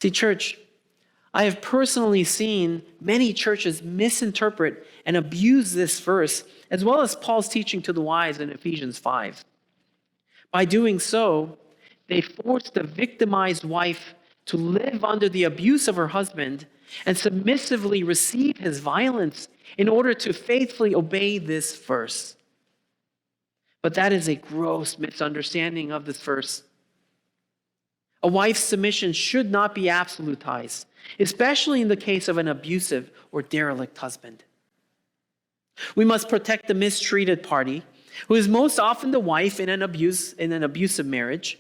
See, church, I have personally seen many churches misinterpret and abuse this verse, as well as Paul's teaching to the wives in Ephesians 5. By doing so, they force the victimized wife to live under the abuse of her husband and submissively receive his violence in order to faithfully obey this verse. But that is a gross misunderstanding of this verse. A wife's submission should not be absolutized, especially in the case of an abusive or derelict husband. We must protect the mistreated party, who is most often the wife in an abusive marriage.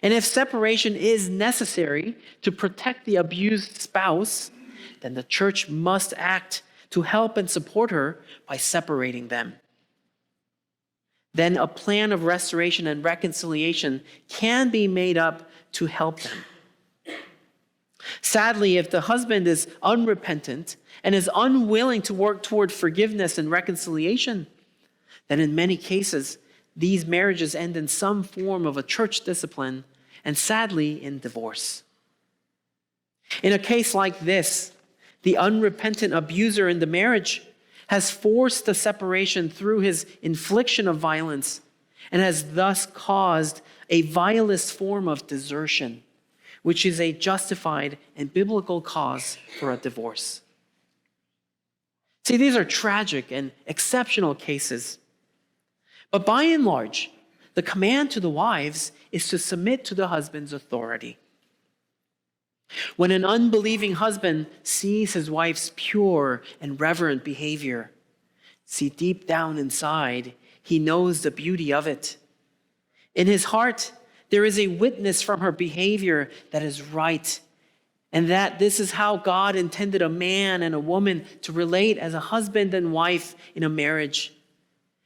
And if separation is necessary to protect the abused spouse, then the church must act to help and support her by separating them. Then a plan of restoration and reconciliation can be made up to help them. Sadly, if the husband is unrepentant and is unwilling to work toward forgiveness and reconciliation, then in many cases, these marriages end in some form of a church discipline and sadly in divorce. In a case like this, the unrepentant abuser in the marriage has forced the separation through his infliction of violence and has thus caused a vilest form of desertion, which is a justified and biblical cause for a divorce. See, these are tragic and exceptional cases. But by and large, the command to the wives is to submit to the husband's authority. When an unbelieving husband sees his wife's pure and reverent behavior, see, deep down inside, he knows the beauty of it. In his heart, there is a witness from her behavior that is right, and that this is how God intended a man and a woman to relate as a husband and wife in a marriage.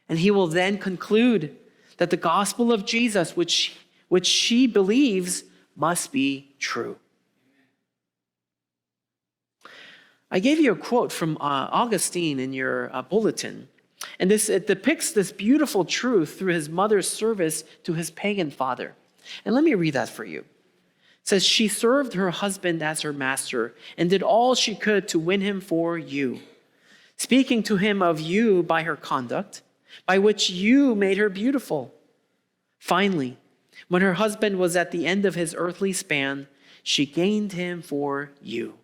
And he will then conclude that the gospel of Jesus, which she believes, must be true. I gave you a quote from Augustine in your bulletin. And it depicts this beautiful truth through his mother's service to his pagan father. And let me read that for you. It says, "She served her husband as her master and did all she could to win him for you, speaking to him of you by her conduct, by which you made her beautiful. Finally, when her husband was at the end of his earthly span, she gained him for you.